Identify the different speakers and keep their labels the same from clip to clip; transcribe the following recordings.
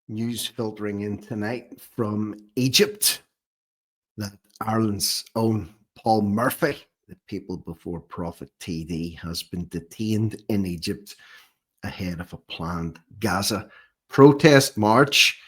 Speaker 1: News filtering in tonight from Egypt that Ireland's own Paul Murphy, the People Before Profit TD, has been detained in Egypt ahead of a planned Gaza protest march.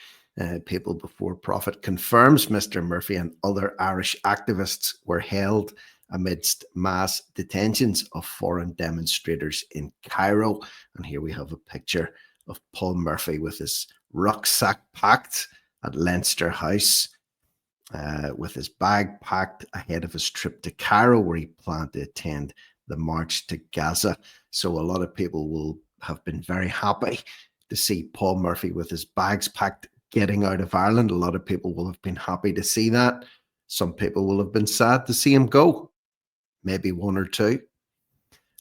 Speaker 1: People Before Profit confirms Mr. Murphy and other Irish activists were held amidst mass detentions of foreign demonstrators in Cairo. And here we have a picture of Paul Murphy with his rucksack packed at Leinster House, with his bag packed ahead of his trip to Cairo, where he planned to attend the march to Gaza. So a lot of people will have been very happy to see Paul Murphy with his bags packed getting out of Ireland. A lot of people will have been happy to see that. Some people will have been sad to see him go, maybe one or two.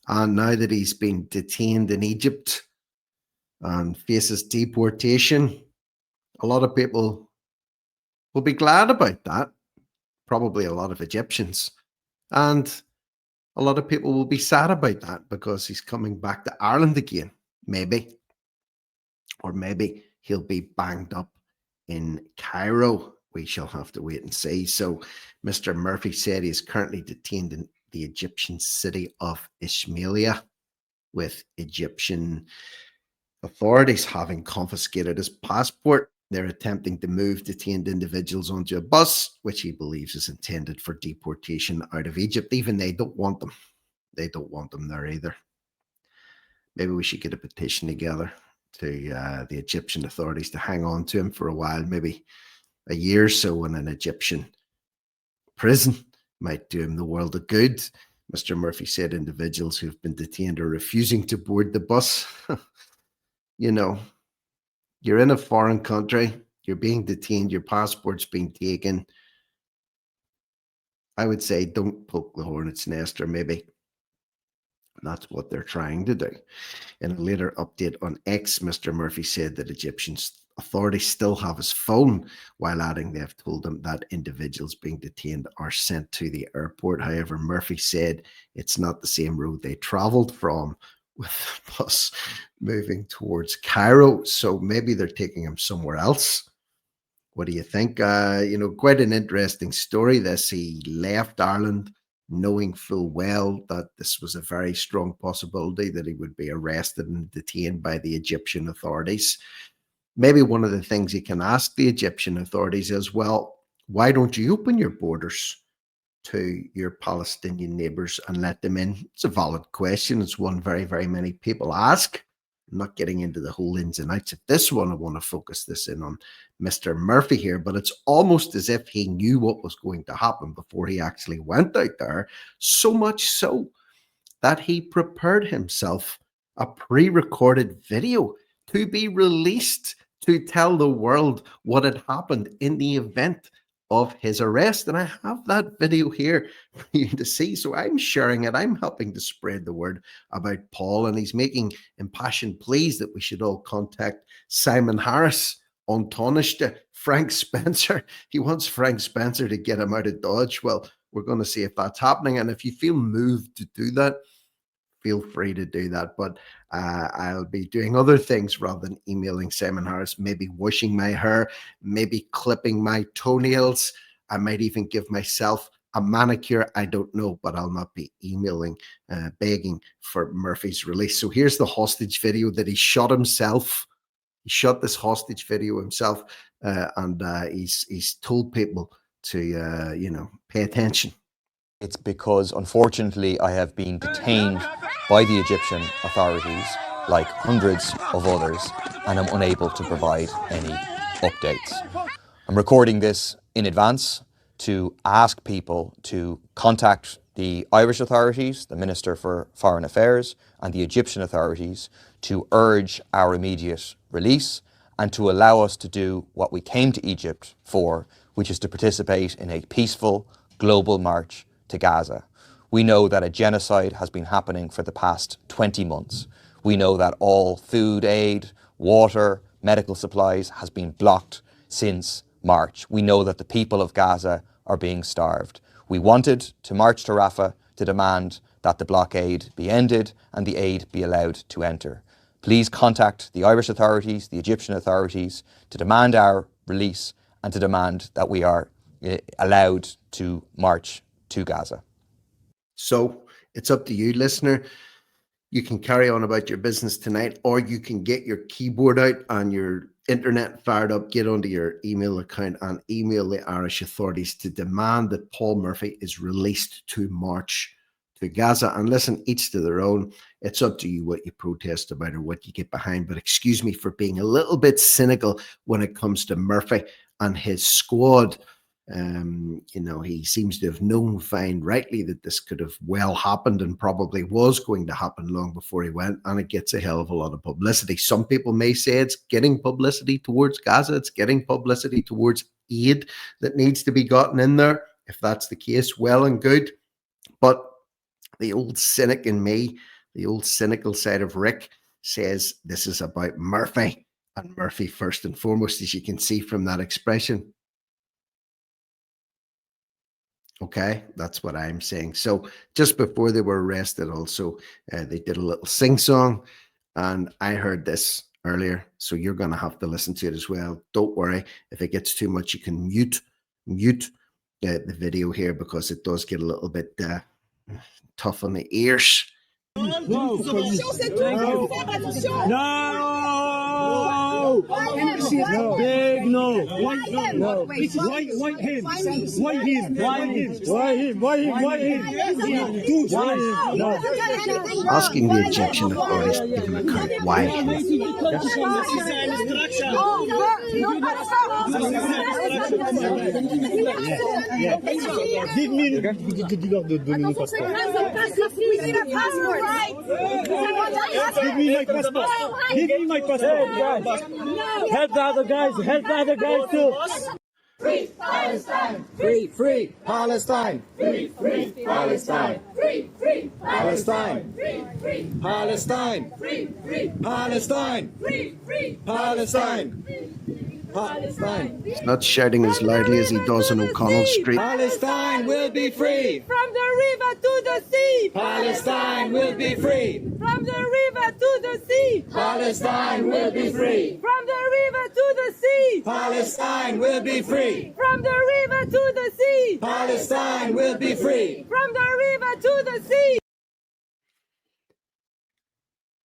Speaker 1: And now that he's been detained in Egypt and faces deportation, a lot of people will be glad about that. Probably a lot of Egyptians. And a lot of people will be sad about that because he's coming back to Ireland again, maybe. Or maybe he'll be banged up in Cairo. We shall have to wait and see. So Mr. Murphy said he is currently detained in the Egyptian city of Ismailia, with Egyptian authorities having confiscated his passport. They're attempting to move detained individuals onto a bus, which he believes is intended for deportation out of Egypt. Even they don't want them. They don't want them there either. Maybe we should get a petition together to the Egyptian authorities to hang on to him for a while, maybe a year or so in an Egyptian prison. Might do him the world of good. Mr. Murphy said individuals who've been detained are refusing to board the bus. You know, you're in a foreign country, you're being detained, your passport's being taken. I would say don't poke the hornet's nest, or maybe that's what they're trying to do. In a later update on X, Mr. Murphy said that Egyptian authorities still have his phone, while adding they have told him that individuals being detained are sent to the airport. However, Murphy said it's not the same road they travelled from, with the bus moving towards Cairo. So maybe they're taking him somewhere else. What do you think? Quite an interesting story, this. He left Ireland knowing full well that this was a very strong possibility that he would be arrested and detained by the Egyptian authorities. Maybe one of the things he can ask the Egyptian authorities is, well, why don't you open your borders to your Palestinian neighbors and let them in? It's a valid question. It's one very, very many people ask. I'm not getting into the whole ins and outs of this one. I want to focus this in on Mr. Murphy here, but it's almost as if he knew what was going to happen before he actually went out there, so much so that he prepared himself a pre-recorded video to be released to tell the world what had happened in the event of his arrest. And I have that video here for you to see. So I'm sharing it. I'm helping to spread the word about Paul, and he's making impassioned pleas that we should all contact Simon Harris, on Taoiseach, Frank Spencer. He wants Frank Spencer to get him out of Dodge. Well, we're going to see if that's happening. And if you feel moved to do that, feel free to do that. But I'll be doing other things rather than emailing Simon Harris, maybe washing my hair, maybe clipping my toenails. I might even give myself a manicure. I don't know, but I'll not be emailing, begging for Murphy's release. So here's the hostage video that he shot himself. He shot this hostage video himself, and he's told people to, pay attention.
Speaker 2: It's because, unfortunately, I have been detained by the Egyptian authorities, like hundreds of others, and I'm unable to provide any updates. I'm recording this in advance to ask people to contact the Irish authorities, the Minister for Foreign Affairs, and the Egyptian authorities to urge our immediate release and to allow us to do what we came to Egypt for, which is to participate in a peaceful global march to Gaza. We know that a genocide has been happening for the past 20 months. We know that all food aid, water, medical supplies has been blocked since March. We know that the people of Gaza are being starved. We wanted to march to Rafah to demand that the blockade be ended and the aid be allowed to enter. Please contact the Irish authorities, the Egyptian authorities, to demand our release and to demand that we are allowed to march to Gaza.
Speaker 1: So it's up to you, listener. You can carry on about your business tonight, or you can get your keyboard out and your internet fired up, get onto your email account and email the Irish authorities to demand that Paul Murphy is released to march to Gaza. And listen, each to their own. It's up to you what you protest about or what you get behind. But excuse me for being a little bit cynical when it comes to Murphy and his squad. You know, he seems to have known fine rightly that this could have well happened and probably was going to happen long before he went, and it gets a hell of a lot of publicity. Some people may say it's getting publicity towards Gaza, it's getting publicity towards aid that needs to be gotten in there. If that's the case, well and good. But the old cynic in me, the old cynical side of Rick, says this is about Murphy, and Murphy first and foremost, as you can see from that expression. Okay, that's what I'm saying. So just before they were arrested also, they did a little sing-song, and I heard this earlier, so you're going to have to listen to it as well. Don't worry, if it gets too much, you can mute the video here, because it does get a little bit tough on the ears.
Speaker 3: No! Big no! Why him?
Speaker 1: Asking the Egyptian authorities to give an account why him.
Speaker 3: Give me my passport. Give me my passport. Help the other guys. Help the other guys too.
Speaker 4: Free Palestine! Free, free Palestine! Free, free Palestine! Free, free Palestine! Free, free Palestine! Free, free Palestine! Free, free Palestine! Palestine!
Speaker 1: He's not shouting as loudly as he does on O'Connell Street.
Speaker 3: Palestine will be free!
Speaker 5: From the river to the sea!
Speaker 3: Palestine will be free!
Speaker 5: From the river to the sea!
Speaker 3: Palestine will be free!
Speaker 5: From the river to the sea!
Speaker 3: Palestine will be free!
Speaker 5: From the river to the sea!
Speaker 3: Palestine will be free!
Speaker 5: From the river to the sea!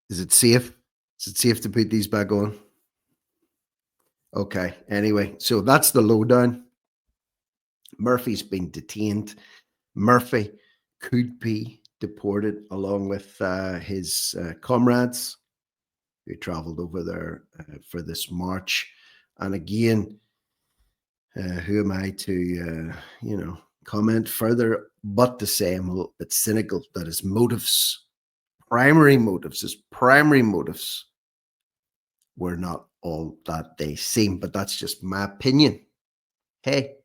Speaker 1: Is it safe? Is it safe to put these back on? Okay, anyway, so that's the lowdown. Murphy's been detained. Murphy could be deported along with his comrades who traveled over there for this march. And again, who am I to, comment further, but to say I'm a little bit cynical that his motives, primary motives were not all that they seem. But that's just my opinion. Hey,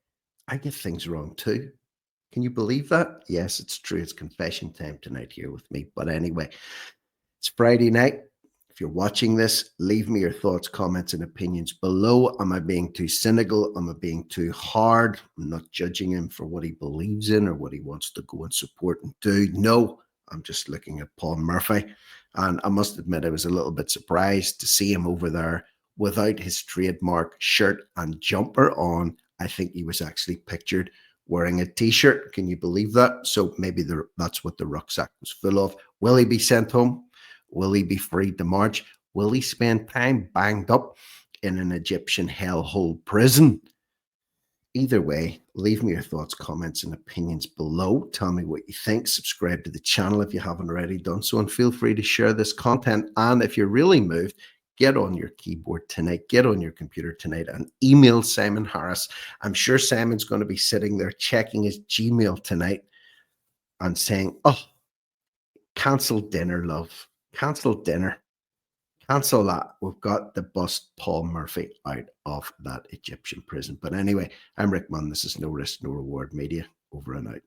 Speaker 1: I get things wrong too. Can you believe that? Yes, it's true. It's confession time tonight here with me. But anyway, it's Friday night. If you're watching this, leave me your thoughts, comments, and opinions below. Am I being too cynical? Am I being too hard? I'm not judging him for what he believes in or what he wants to go and support and do. No, I'm just looking at Paul Murphy. And I must admit, I was a little bit surprised to see him over there without his trademark shirt and jumper on. I think he was actually pictured wearing a t-shirt. Can you believe that? So maybe that's what the rucksack was full of. Will he be sent home? Will he be free to march? Will he spend time banged up in an Egyptian hellhole prison? Either way, leave me your thoughts, comments, and opinions below. Tell me what you think. Subscribe to the channel if you haven't already done so, and feel free to share this content. And if you're really moved, get on your keyboard tonight, get on your computer tonight, and email Simon Harris. I'm sure Simon's going to be sitting there checking his Gmail tonight and saying, oh, cancel dinner, love. Cancel dinner. Cancel that. We've got to bust Paul Murphy out of that Egyptian prison. But anyway, I'm Rick Munn. This is No Risk, No Reward Media. Over and out.